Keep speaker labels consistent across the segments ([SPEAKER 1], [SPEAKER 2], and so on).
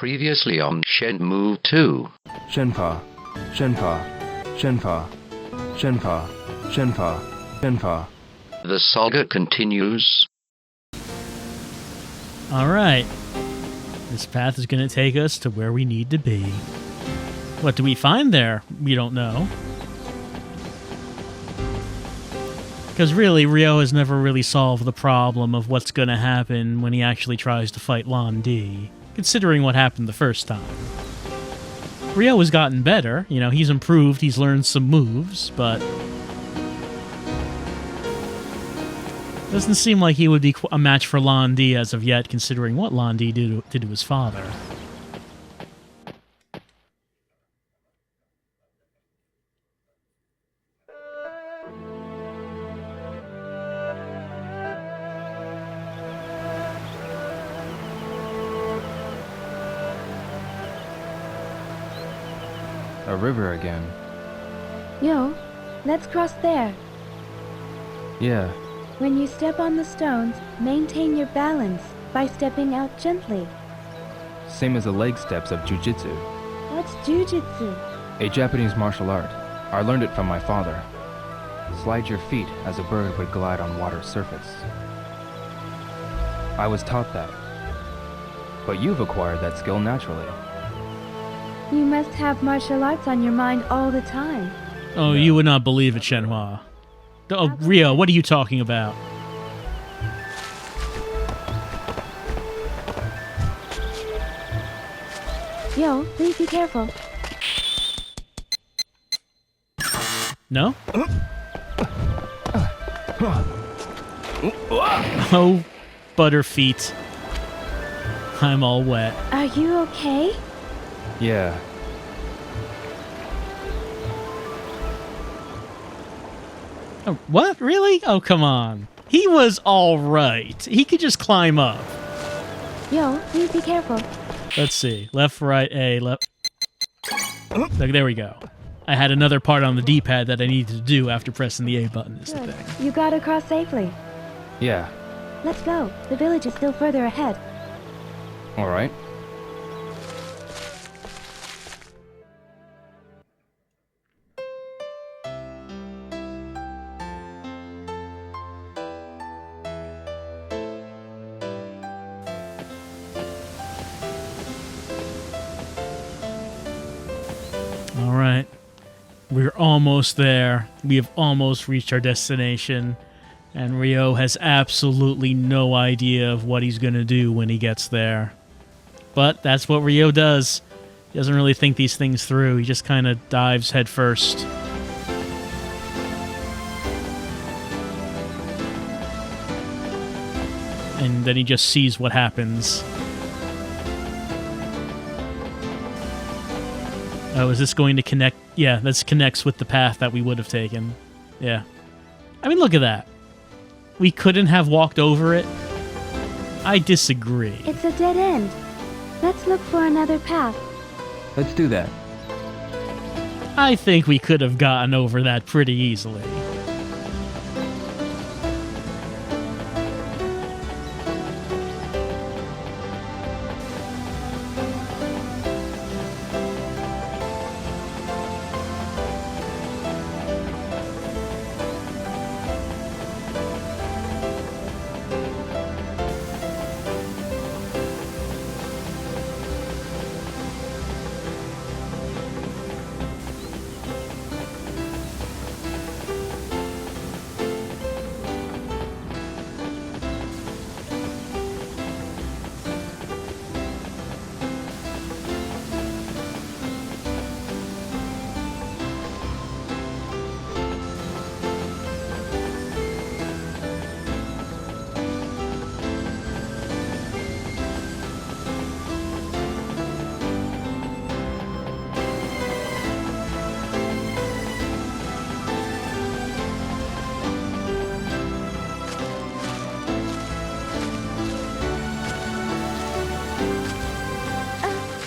[SPEAKER 1] Previously on Shenmue II.
[SPEAKER 2] Shenhua, Shenhua, Shenhua, Shenhua, Shenhua, Shenhua.
[SPEAKER 1] The saga continues.
[SPEAKER 3] Alright. This path is going to take us to where we need to be. What do we find there? We don't know. Because really, Ryo has never really solved the problem of what's going to happen when he actually tries to fight Lan Di, considering what happened the first time. Ryo has gotten better, he's improved, he's learned some moves, but doesn't seem like he would be a match for Lan Di as of yet, considering what Lan Di did to his father.
[SPEAKER 2] A river again.
[SPEAKER 4] Yo, let's cross there.
[SPEAKER 2] Yeah,
[SPEAKER 4] When you step on the stones, maintain your balance by stepping out gently.
[SPEAKER 2] same as the leg steps of jujitsu,
[SPEAKER 4] What's jujitsu?
[SPEAKER 2] a Japanese martial art. I learned it from my father. Slide your feet as a bird would glide on water's surface. I was taught that. But you've acquired that skill naturally.
[SPEAKER 4] You must have martial arts on your mind all the time.
[SPEAKER 3] Oh, you would not believe it, Shenhua. Oh, Ryo, what are you talking about?
[SPEAKER 4] Yo, please be careful.
[SPEAKER 3] No? Oh, Butterfeet. I'm all wet.
[SPEAKER 4] Are you okay?
[SPEAKER 2] Yeah,
[SPEAKER 3] Oh, what? Really? Oh, come on. He was all right. He could just climb up.
[SPEAKER 4] Yo, please be careful.
[SPEAKER 3] Let's see. Left, right, A, left. Look, there we go. I had another part on the D-pad that I needed to do after pressing the A button is the
[SPEAKER 4] Good.
[SPEAKER 3] thing.
[SPEAKER 4] You got across safely.
[SPEAKER 2] yeah,
[SPEAKER 4] Let's go. The village is still further ahead.
[SPEAKER 2] alright.
[SPEAKER 3] All right. We're almost there. We have almost reached our destination. And Ryo has absolutely no idea of what he's going to do when he gets there. But that's what Ryo does. He doesn't really think these things through. He just kind of dives head first. And then he just sees what happens. Oh, is this going to connect? Yeah, this connects with the path that we would have taken. Yeah. I mean, look at that. We couldn't have walked over it? I disagree.
[SPEAKER 4] It's a dead end. Let's look for another path.
[SPEAKER 2] Let's do that.
[SPEAKER 3] I think we could have gotten over that pretty easily.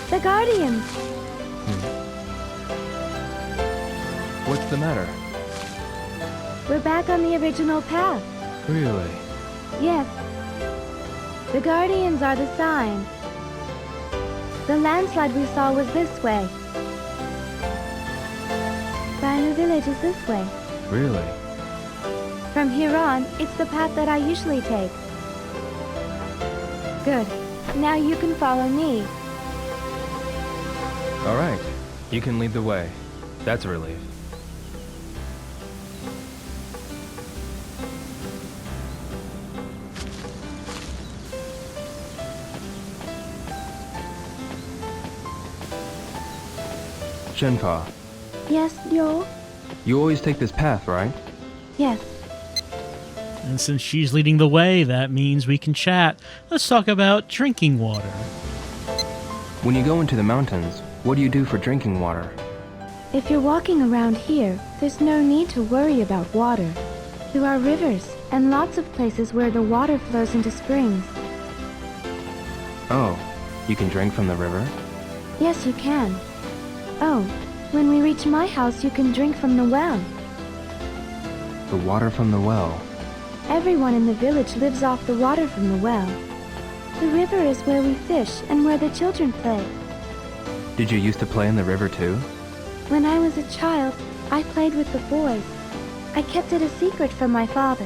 [SPEAKER 4] The Guardians.
[SPEAKER 2] What's the matter?
[SPEAKER 4] We're back on the original path.
[SPEAKER 2] Really?
[SPEAKER 4] Yes. The Guardians are the sign. The landslide we saw was this way. Rhino Village is this way.
[SPEAKER 2] Really?
[SPEAKER 4] From here on, it's the path that I usually take. Good. Now you can follow me.
[SPEAKER 2] All right. You can lead the way. That's a relief. Shenhua,
[SPEAKER 4] Yes, Yo?
[SPEAKER 2] you always take this path, right?
[SPEAKER 4] Yes.
[SPEAKER 3] And since she's leading the way, that means we can chat. Let's talk about drinking water.
[SPEAKER 2] When you go into the mountains, what do you do for drinking water?
[SPEAKER 4] If you're walking around here, there's no need to worry about water. There are rivers and lots of places where the water flows into springs.
[SPEAKER 2] Oh, you can drink from the river?
[SPEAKER 4] Yes, you can. Oh, when we reach my house, you can drink from the well.
[SPEAKER 2] The water from the well.
[SPEAKER 4] Everyone in the village lives off the water from the well. The river is where we fish and where the children play.
[SPEAKER 2] Did you used to play in the river too?
[SPEAKER 4] When I was a child, I played with the boys. I kept it a secret from my father.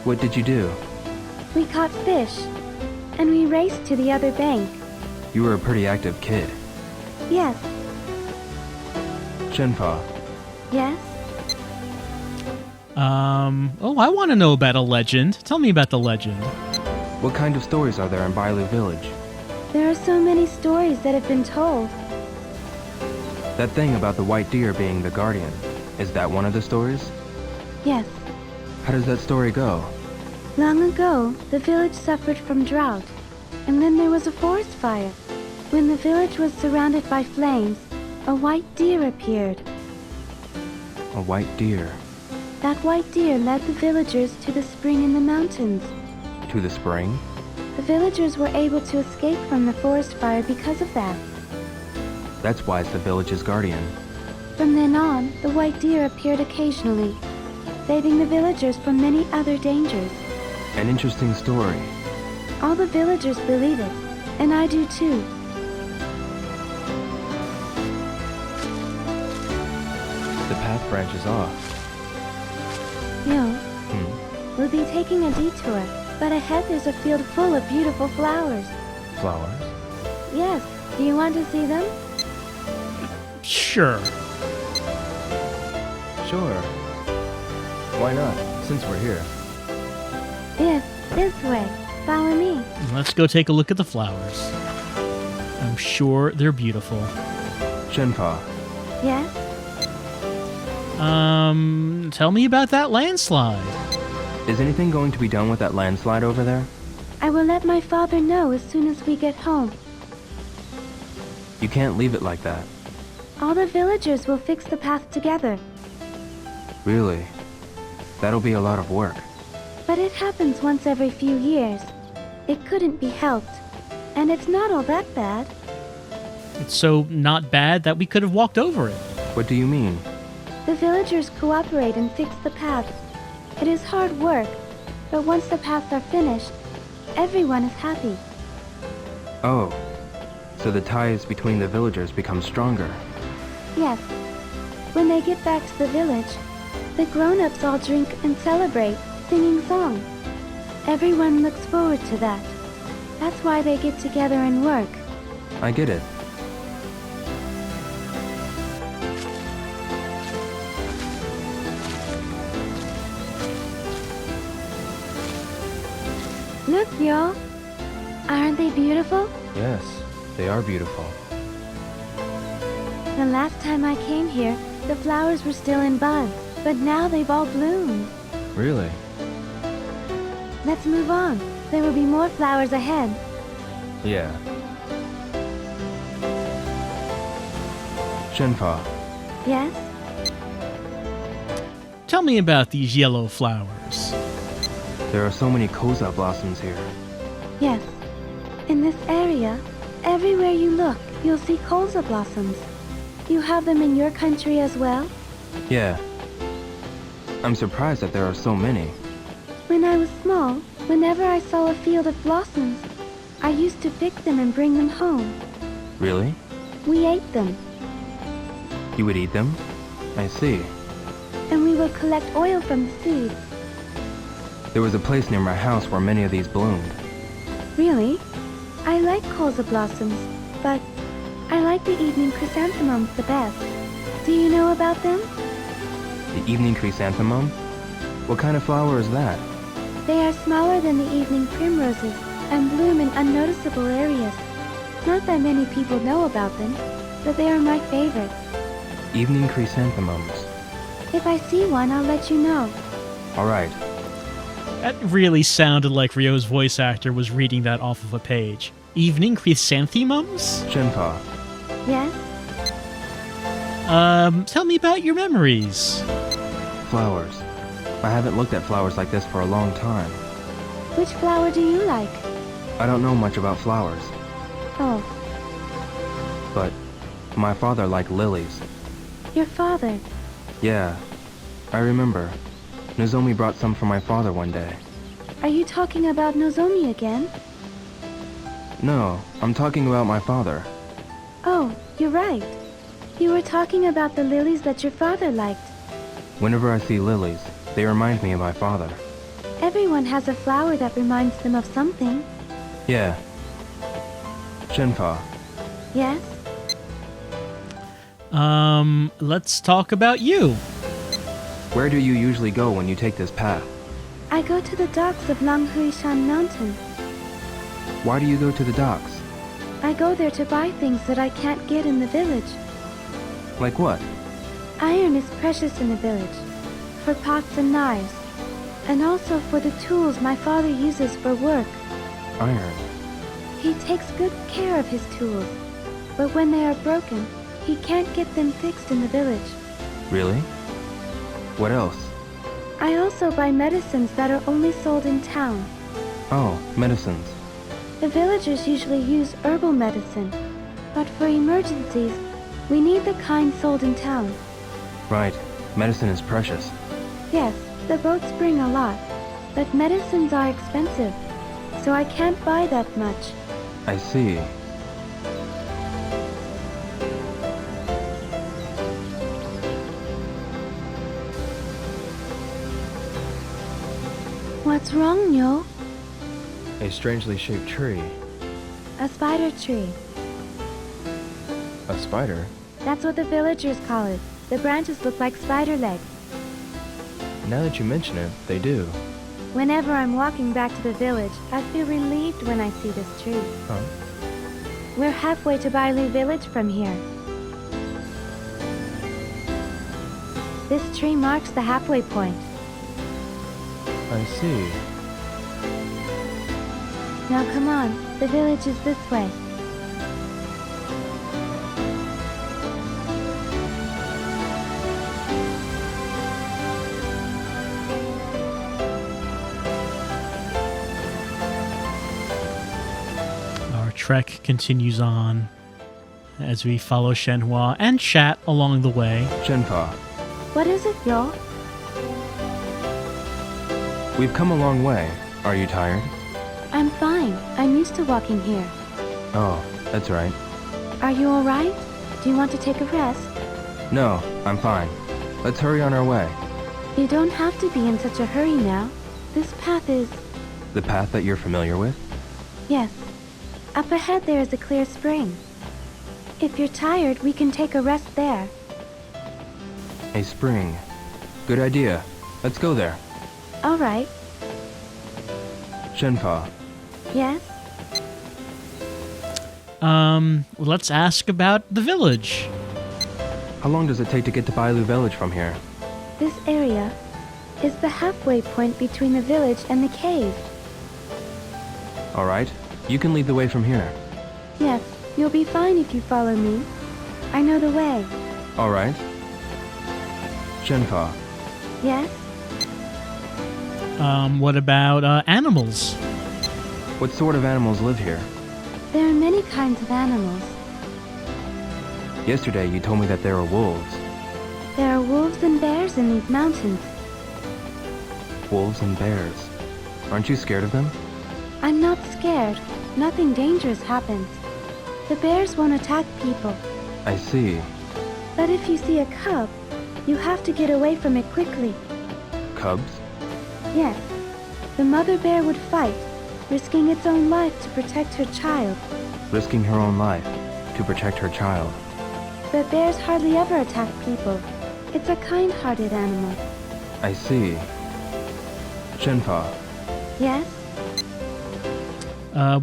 [SPEAKER 2] What did you do?
[SPEAKER 4] We caught fish, and we raced to the other bank.
[SPEAKER 2] You were a pretty active kid.
[SPEAKER 4] Yes,
[SPEAKER 2] Shenhua,
[SPEAKER 4] yes.
[SPEAKER 3] Oh, I want to know about a legend. Tell me about the legend.
[SPEAKER 2] what kind of stories are there in Bailu Village?
[SPEAKER 4] There are so many stories that have been told.
[SPEAKER 2] That thing about the white deer being the guardian, is that one of the stories?
[SPEAKER 4] Yes.
[SPEAKER 2] How does that story go?
[SPEAKER 4] Long ago, the village suffered from drought, and then there was a forest fire. When the village was surrounded by flames, a white deer appeared.
[SPEAKER 2] A white deer.
[SPEAKER 4] That white deer led the villagers to the spring in the mountains.
[SPEAKER 2] To the spring?
[SPEAKER 4] The villagers were able to escape from the forest fire because of that.
[SPEAKER 2] That's why it's the village's guardian.
[SPEAKER 4] From then on, the white deer appeared occasionally, saving the villagers from many other dangers.
[SPEAKER 2] An interesting story.
[SPEAKER 4] All the villagers believe it, and I do too.
[SPEAKER 2] The path branches off.
[SPEAKER 4] Yo, we'll be taking a detour, but ahead there's a field full of beautiful flowers.
[SPEAKER 2] Flowers?
[SPEAKER 4] Yes, do you want to see them?
[SPEAKER 3] Sure.
[SPEAKER 2] Sure. Why not, since we're here?
[SPEAKER 4] Yes, this way. Follow me.
[SPEAKER 3] Let's go take a look at the flowers. I'm sure they're beautiful.
[SPEAKER 2] Shenhua,
[SPEAKER 4] Yes?
[SPEAKER 3] Tell me about that landslide.
[SPEAKER 2] is anything going to be done with that landslide over there?
[SPEAKER 4] I will let my father know as soon as we get home.
[SPEAKER 2] You can't leave it like that.
[SPEAKER 4] All the villagers will fix the path together.
[SPEAKER 2] Really? That'll be a lot of work.
[SPEAKER 4] But it happens once every few years. It couldn't be helped. And it's not all that bad.
[SPEAKER 3] It's so not bad that we could have walked over it.
[SPEAKER 2] What do you mean?
[SPEAKER 4] The villagers cooperate and fix the paths. It is hard work, but once the paths are finished, everyone is happy.
[SPEAKER 2] Oh, so the ties between the villagers become stronger.
[SPEAKER 4] Yes. When they get back to the village, the grown-ups all drink and celebrate, singing songs. Everyone looks forward to that. That's why they get together and work.
[SPEAKER 2] I get it.
[SPEAKER 4] Look, y'all. Aren't they beautiful?
[SPEAKER 2] Yes, they are beautiful.
[SPEAKER 4] The last time I came here, the flowers were still in bud, but now they've all bloomed.
[SPEAKER 2] Really?
[SPEAKER 4] Let's move on. There will be more flowers ahead.
[SPEAKER 2] Yeah. Shenhua,
[SPEAKER 4] Yes?
[SPEAKER 3] Tell me about these yellow flowers.
[SPEAKER 2] there are so many koza blossoms here.
[SPEAKER 4] Yes. In this area, everywhere you look, you'll see colza blossoms. You have them in your country as well?
[SPEAKER 2] Yeah. I'm surprised that there are so many.
[SPEAKER 4] When I was small, whenever I saw a field of blossoms, I used to pick them and bring them home.
[SPEAKER 2] Really?
[SPEAKER 4] We ate them,
[SPEAKER 2] You would eat them? I see.
[SPEAKER 4] and we would collect oil from the seeds.
[SPEAKER 2] There was a place near my house where many of these bloomed.
[SPEAKER 4] Really? I like colza blossoms, but I like the evening chrysanthemums the best. Do you know about them?
[SPEAKER 2] The evening chrysanthemum? What kind of flower is that?
[SPEAKER 4] They are smaller than the evening primroses and bloom in unnoticeable areas. Not that many people know about them, but they are my favorite.
[SPEAKER 2] Evening chrysanthemums.
[SPEAKER 4] If I see one, I'll let you know.
[SPEAKER 2] Alright.
[SPEAKER 3] That really sounded like Ryo's voice actor was reading that off of a page. Evening chrysanthemums?
[SPEAKER 2] Shenhua.
[SPEAKER 4] Yes?
[SPEAKER 3] Tell me about your memories.
[SPEAKER 2] Flowers. I haven't looked at flowers like this for a long time.
[SPEAKER 4] Which flower do you like?
[SPEAKER 2] I don't know much about flowers,
[SPEAKER 4] Oh,
[SPEAKER 2] but my father liked lilies.
[SPEAKER 4] your father.
[SPEAKER 2] Yeah, I remember. Nozomi brought some for my father one day.
[SPEAKER 4] Are you talking about Nozomi again?
[SPEAKER 2] No, I'm talking about my father.
[SPEAKER 4] Oh, you're right. You were talking about the lilies that your father liked.
[SPEAKER 2] Whenever I see lilies, they remind me of my father.
[SPEAKER 4] Everyone has a flower that reminds them of something.
[SPEAKER 2] Yeah. Shenhua.
[SPEAKER 4] Yes?
[SPEAKER 3] Let's talk about you.
[SPEAKER 2] Where do you usually go when you take this path?
[SPEAKER 4] I go to the docks of Langhuishan Mountain.
[SPEAKER 2] Why do you go to the docks?
[SPEAKER 4] I go there to buy things that I can't get in the village.
[SPEAKER 2] Like what?
[SPEAKER 4] Iron is precious in the village, for pots and knives, and also for the tools my father uses for work.
[SPEAKER 2] Iron.
[SPEAKER 4] He takes good care of his tools, but when they are broken, he can't get them fixed in the village.
[SPEAKER 2] Really? What else?
[SPEAKER 4] I also buy medicines that are only sold in town.
[SPEAKER 2] Oh, medicines.
[SPEAKER 4] The villagers usually use herbal medicine, but for emergencies, we need the kind sold in town.
[SPEAKER 2] Right. Medicine is precious.
[SPEAKER 4] Yes, the boats bring a lot, but medicines are expensive, so I can't buy that much.
[SPEAKER 2] I see.
[SPEAKER 4] What's wrong, Nyo?
[SPEAKER 2] A strangely shaped tree.
[SPEAKER 4] A spider tree.
[SPEAKER 2] A spider?
[SPEAKER 4] That's what the villagers call it. The branches look like spider legs.
[SPEAKER 2] Now that you mention it, they do.
[SPEAKER 4] Whenever I'm walking back to the village, I feel relieved when I see this tree.
[SPEAKER 2] Huh?
[SPEAKER 4] We're halfway to Bailu village from here. This tree marks the halfway point.
[SPEAKER 2] I see.
[SPEAKER 4] Now come on, the village is this way.
[SPEAKER 3] Our trek continues on as we follow Shenhua and chat along the way.
[SPEAKER 2] Shenhua.
[SPEAKER 4] What is it, Yo?
[SPEAKER 2] We've come a long way. Are you tired?
[SPEAKER 4] I'm fine. I'm used to walking here.
[SPEAKER 2] Oh, that's right.
[SPEAKER 4] Are you alright? Do you want to take a rest?
[SPEAKER 2] No, I'm fine. Let's hurry on our way.
[SPEAKER 4] You don't have to be in such a hurry now. This path is...
[SPEAKER 2] The path that you're familiar with?
[SPEAKER 4] Yes. Up ahead there is a clear spring. If you're tired, we can take a rest there.
[SPEAKER 2] A spring. Good idea. Let's go there.
[SPEAKER 4] Alright.
[SPEAKER 2] Shenhua.
[SPEAKER 4] Yes?
[SPEAKER 3] Let's ask about the village.
[SPEAKER 2] How long does it take to get to Bailu village from here?
[SPEAKER 4] This area is the halfway point between the village and the cave.
[SPEAKER 2] Alright, you can lead the way from here.
[SPEAKER 4] Yes, you'll be fine if you follow me. I know the way.
[SPEAKER 2] Alright. Shenhua.
[SPEAKER 4] Yes?
[SPEAKER 3] What about animals?
[SPEAKER 2] What sort of animals live here?
[SPEAKER 4] There are many kinds of animals.
[SPEAKER 2] Yesterday you told me that there are wolves.
[SPEAKER 4] There are wolves and bears in these mountains.
[SPEAKER 2] Wolves and bears. Aren't you scared of them?
[SPEAKER 4] I'm not scared. Nothing dangerous happens. The bears won't attack people.
[SPEAKER 2] I see.
[SPEAKER 4] But if you see a cub, you have to get away from it quickly.
[SPEAKER 2] Cubs?
[SPEAKER 4] Yes. The mother bear would fight, risking its own life to protect her child.
[SPEAKER 2] Risking her own life to protect her child.
[SPEAKER 4] But bears hardly ever attack people. It's a kind-hearted animal.
[SPEAKER 2] I see. Shenhua,
[SPEAKER 4] Yes?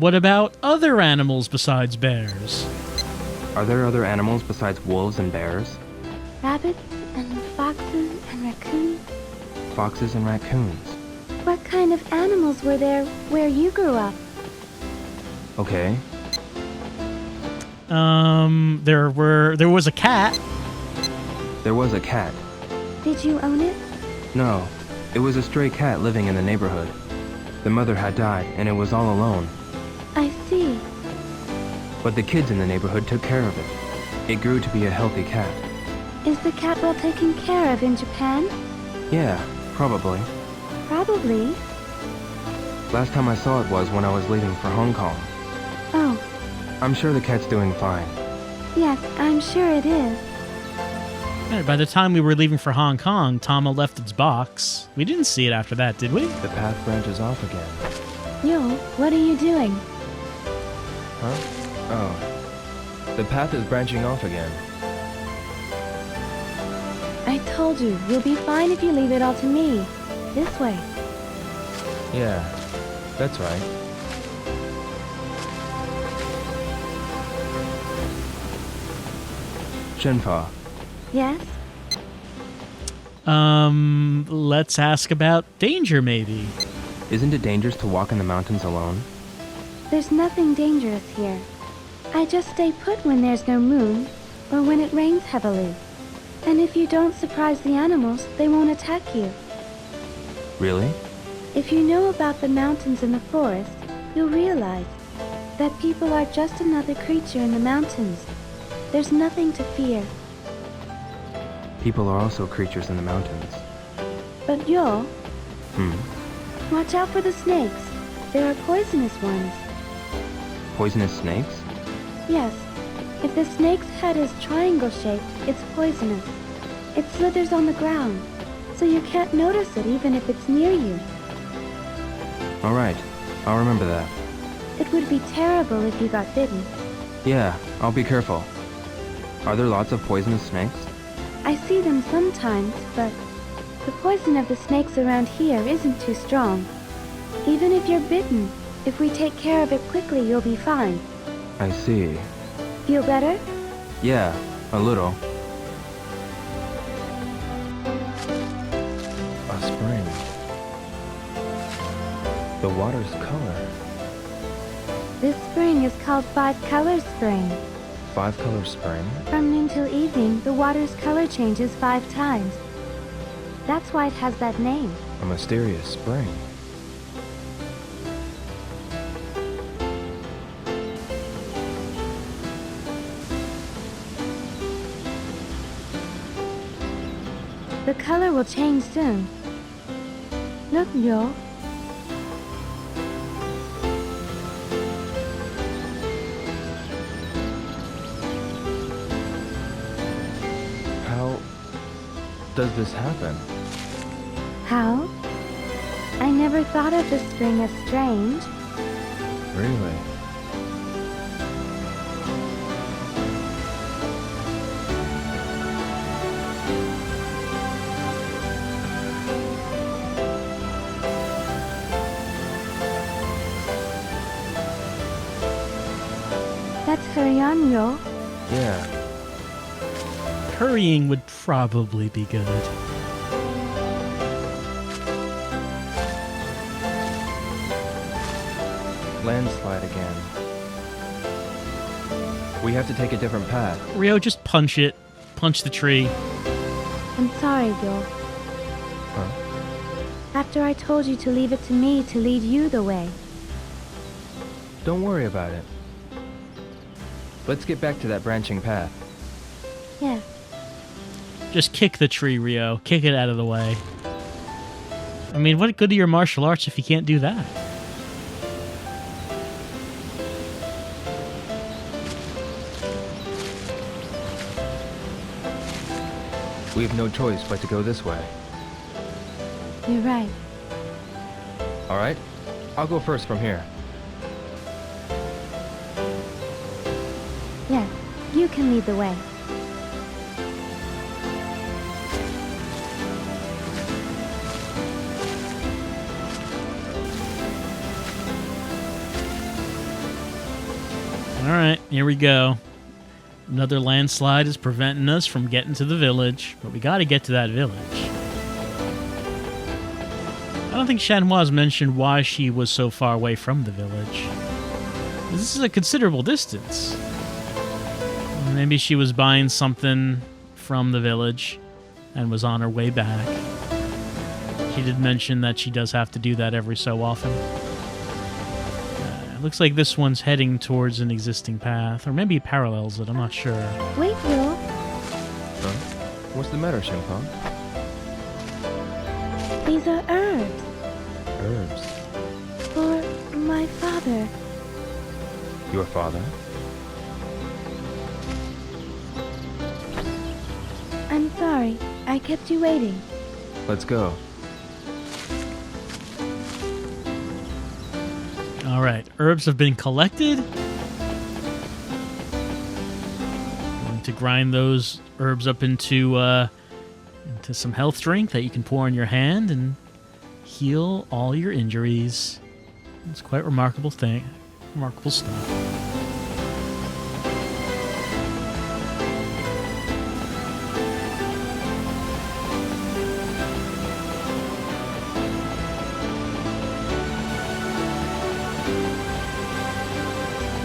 [SPEAKER 3] What about other animals besides bears?
[SPEAKER 2] are there other animals besides wolves and bears?
[SPEAKER 4] Rabbits and foxes and raccoons?
[SPEAKER 2] Foxes and raccoons.
[SPEAKER 4] What kind of animals were there where you grew up?
[SPEAKER 2] Okay.
[SPEAKER 3] There was a cat.
[SPEAKER 2] There was a cat.
[SPEAKER 4] Did you own it?
[SPEAKER 2] No, it was a stray cat living in the neighborhood. The mother had died and it was all alone.
[SPEAKER 4] I see.
[SPEAKER 2] But the kids in the neighborhood took care of it. It grew to be a healthy cat.
[SPEAKER 4] Is the cat well taken care of in Japan?
[SPEAKER 2] Yeah, probably.
[SPEAKER 4] Probably.
[SPEAKER 2] Last time I saw it was when I was leaving for Hong Kong.
[SPEAKER 4] Oh,
[SPEAKER 2] I'm sure the cat's doing fine.
[SPEAKER 4] yes, I'm sure it is.
[SPEAKER 3] By the time we were leaving for Hong Kong, Tama left its box. We didn't see it after that, did we?
[SPEAKER 2] The path branches off again.
[SPEAKER 4] Yo, what are you doing?
[SPEAKER 2] Huh? Oh. The path is branching off again.
[SPEAKER 4] I told you, you'll be fine if you leave it all to me. This way.
[SPEAKER 2] Yeah, that's right. Shenhua,
[SPEAKER 4] Yes?
[SPEAKER 3] Let's ask about danger, maybe.
[SPEAKER 2] isn't it dangerous to walk in the mountains alone?
[SPEAKER 4] There's nothing dangerous here. I just stay put when there's no moon, or when it rains heavily. And if you don't surprise the animals, they won't attack you.
[SPEAKER 2] Really?
[SPEAKER 4] If you know about the mountains and the forest, you'll realize that people are just another creature in the mountains. There's nothing to fear.
[SPEAKER 2] People are also creatures in the mountains.
[SPEAKER 4] But Yo, watch out for the snakes. There are poisonous ones.
[SPEAKER 2] Poisonous snakes?
[SPEAKER 4] Yes, if the snake's head is triangle-shaped, it's poisonous. It slithers on the ground, so you can't notice it even if it's near you.
[SPEAKER 2] Alright, I'll remember that.
[SPEAKER 4] It would be terrible if you got bitten.
[SPEAKER 2] Yeah, I'll be careful. Are there lots of poisonous snakes?
[SPEAKER 4] I see them sometimes, but the poison of the snakes around here isn't too strong. Even if you're bitten, if we take care of it quickly, you'll be fine.
[SPEAKER 2] I see.
[SPEAKER 4] Feel better?
[SPEAKER 2] Yeah, a little. A spring. The water's color.
[SPEAKER 4] This spring is called Five Color Spring.
[SPEAKER 2] 5-color spring?
[SPEAKER 4] From noon till evening, the water's color changes 5 times. That's why it has that name.
[SPEAKER 2] A mysterious spring.
[SPEAKER 4] The color will change soon. Look, Yo.
[SPEAKER 2] How does this happen?
[SPEAKER 4] How? I never thought of the spring as strange.
[SPEAKER 2] Really?
[SPEAKER 4] Let's hurry on, Yo.
[SPEAKER 2] Yeah.
[SPEAKER 3] Hurrying would probably be good.
[SPEAKER 2] Landslide again. We have to take a different path.
[SPEAKER 3] Rio, just punch it. Punch the tree.
[SPEAKER 4] I'm sorry, Yo.
[SPEAKER 2] Huh?
[SPEAKER 4] After I told you to leave it to me to lead you the way.
[SPEAKER 2] Don't worry about it. Let's get back to that branching path.
[SPEAKER 4] Yes.
[SPEAKER 3] Just kick the tree, Rio. Kick it out of the way. I mean, what good are your martial arts if you can't do that?
[SPEAKER 2] We have no choice but to go this way.
[SPEAKER 4] You're right.
[SPEAKER 2] Alright? I'll go first from here.
[SPEAKER 4] Yes, you can lead the way.
[SPEAKER 3] Alright, here we go. Another landslide is preventing us from getting to the village, but we gotta get to that village. I don't think Shenhua's mentioned why she was so far away from the village. This is a considerable distance. Maybe she was buying something from the village and was on her way back. She did mention that she does have to do that every so often. It looks like this one's heading towards an existing path, or maybe it parallels it, I'm not sure.
[SPEAKER 4] Wait, Will.
[SPEAKER 2] Huh? What's the matter, Shenhua?
[SPEAKER 4] These are herbs
[SPEAKER 2] Herbs.
[SPEAKER 4] for my father.
[SPEAKER 2] Your father?
[SPEAKER 4] I'm sorry, I kept you waiting.
[SPEAKER 2] Let's go.
[SPEAKER 3] All right, herbs have been collected. Going to grind those herbs up into some health drink that you can pour on your hand and heal all your injuries. It's quite a remarkable thing. Remarkable stuff.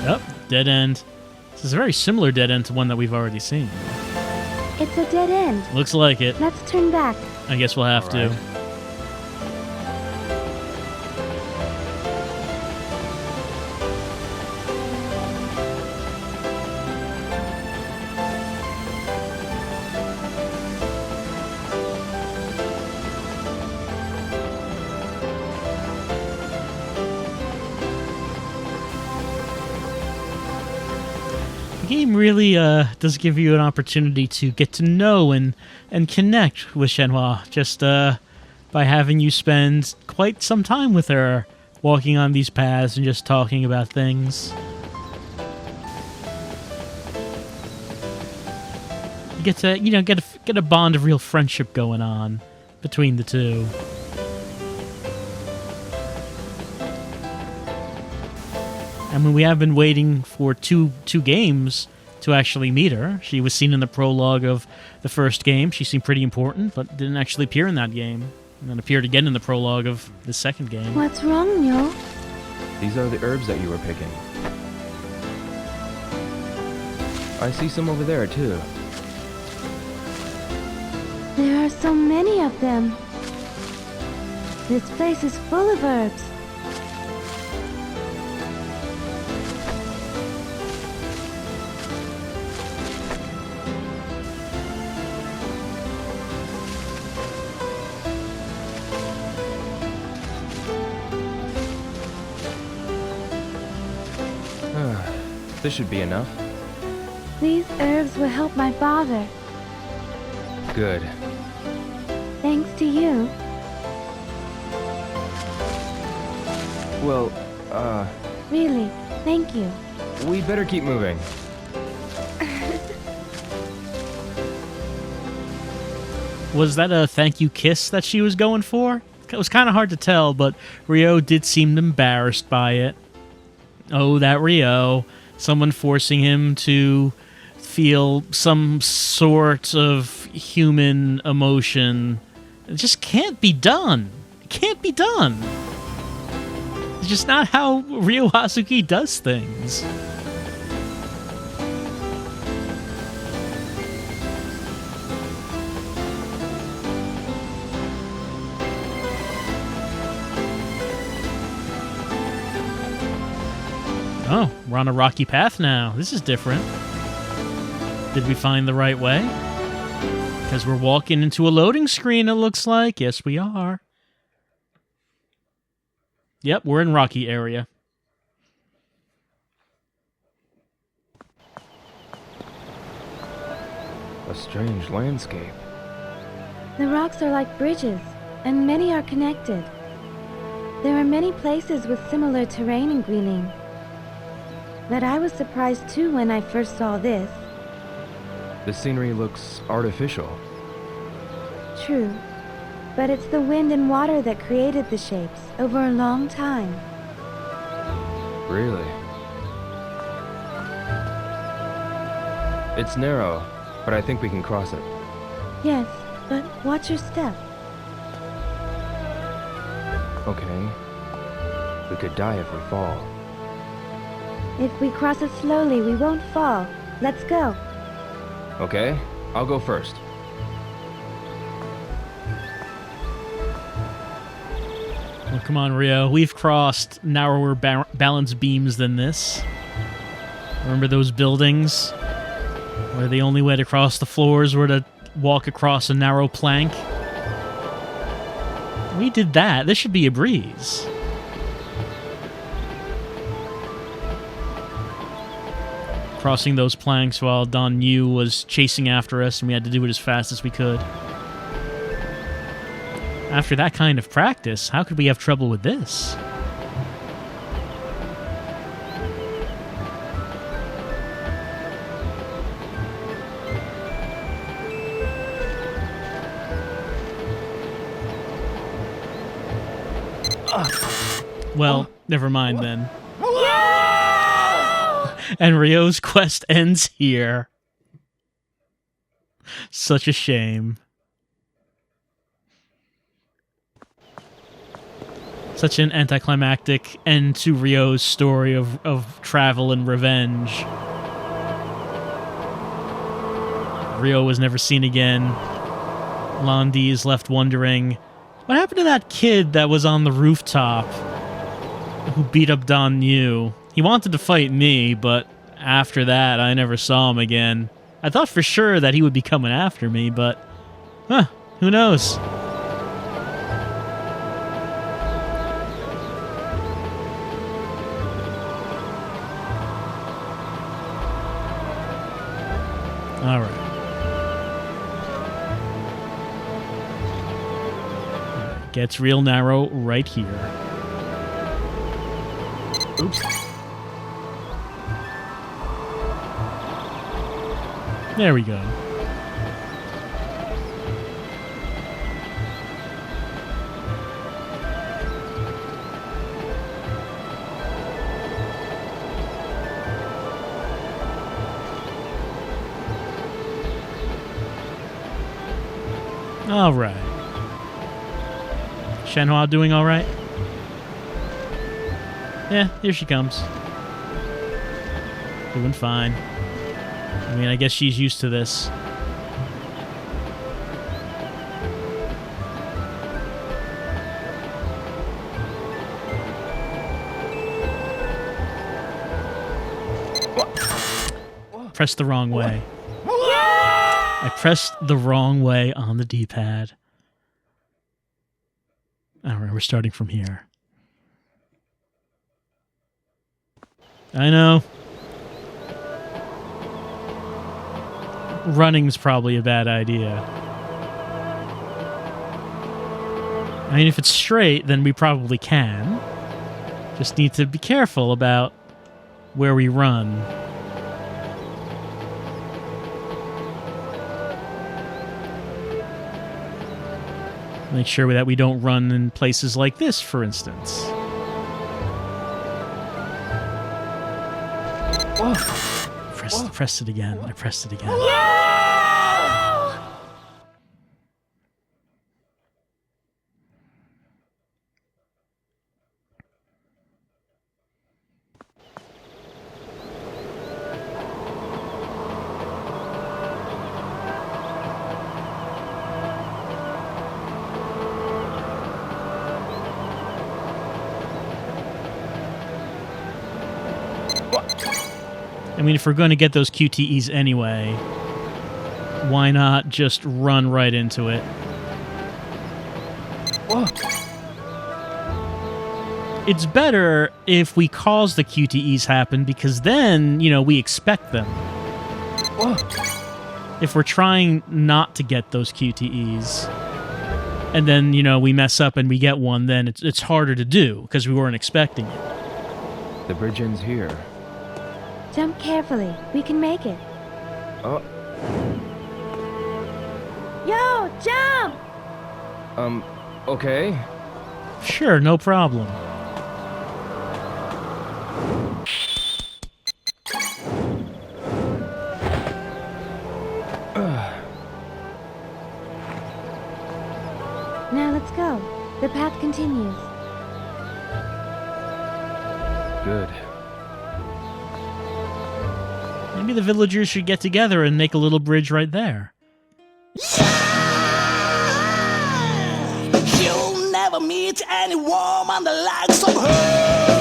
[SPEAKER 3] Yep, dead end. This is a very similar dead end to one that we've already seen.
[SPEAKER 4] It's a dead end.
[SPEAKER 3] Looks like it.
[SPEAKER 4] Let's turn back.
[SPEAKER 3] I guess we'll have to.
[SPEAKER 2] Alright.
[SPEAKER 3] The game really does give you an opportunity to get to know and connect with Shenhua just by having you spend quite some time with her, walking on these paths and just talking about things. You get to get a bond of real friendship going on between the two. I mean, we have been waiting for two games to actually meet her. She was seen in the prologue of the first game. She seemed pretty important, but didn't actually appear in that game. And then appeared again in the prologue of the second game.
[SPEAKER 4] What's wrong, Mule?
[SPEAKER 2] These are the herbs that you were picking. I see some over there, too.
[SPEAKER 4] There are so many of them. This place is full of herbs.
[SPEAKER 2] This should be enough.
[SPEAKER 4] These herbs will help my father.
[SPEAKER 2] Good.
[SPEAKER 4] Thanks to you.
[SPEAKER 2] Well,
[SPEAKER 4] Really, thank you.
[SPEAKER 2] we better keep moving.
[SPEAKER 3] Was that a thank you kiss that she was going for? It was kind of hard to tell, but Ryo did seem embarrassed by it. Oh, that Ryo. Someone forcing him to feel some sort of human emotion. It just can't be done. It can't be done. It's just not how Ryo Hazuki does things. Oh, we're on a rocky path now. This is different. Did we find the right way? Because we're walking into a loading screen, it looks like. Yes, we are. Yep, we're in rocky area.
[SPEAKER 2] A strange landscape.
[SPEAKER 4] The rocks are like bridges, and many are connected. There are many places with similar terrain in Guiling. But I was surprised too when I first saw this.
[SPEAKER 2] The scenery looks artificial.
[SPEAKER 4] True, but it's the wind and water that created the shapes over a long time.
[SPEAKER 2] Really? It's narrow, but I think we can cross it.
[SPEAKER 4] Yes, but watch your step.
[SPEAKER 2] Okay. We could die if we fall.
[SPEAKER 4] If we cross it slowly, we won't fall. Let's go.
[SPEAKER 2] Okay, I'll go first.
[SPEAKER 3] Well, come on, Rio. We've crossed narrower balance beams than this. Remember those buildings? Where the only way to cross the floors were to walk across a narrow plank? We did that. This should be a breeze. Crossing those planks while Don Yu was chasing after us, and we had to do it as fast as we could. After that kind of practice, how could we have trouble with this? Well, never mind then. And Ryo's quest ends here. Such a shame. Such an anticlimactic end to Ryo's story of travel and revenge. Ryo was never seen again. Londi is left wondering, what happened to that kid that was on the rooftop who beat up Don Yu? He wanted to fight me, but after that, I never saw him again. I thought for sure that he would be coming after me, but... who knows? Alright. Gets real narrow right here. Oops. There we go. All right. Shenhua doing all right? Yeah, here she comes. Doing fine. I mean, I guess she's used to this. Pressed the wrong way. I pressed the wrong way on the D-pad. Alright, we're starting from here. I know. Running's probably a bad idea. I mean, if it's straight, then we probably can. Just need to be careful about where we run. Make sure that we don't run in places like this, for instance. Pressed it again. I pressed it again. I mean, if we're going to get those QTEs anyway, why not just run right into it? It's better if we cause the QTEs happen, because then, you know, we expect them. If we're trying not to get those QTEs, and then, we mess up and we get one, then it's harder to do because we weren't expecting it.
[SPEAKER 2] The bridge ends here.
[SPEAKER 4] Jump carefully. We can make it.
[SPEAKER 2] Oh,
[SPEAKER 4] Yo, jump!
[SPEAKER 2] okay.
[SPEAKER 3] Sure, no problem.
[SPEAKER 4] Now let's go. The path continues.
[SPEAKER 2] Good.
[SPEAKER 3] Maybe the villagers should get together and make a little bridge right there.
[SPEAKER 5] You'll never meet any woman the likes of her.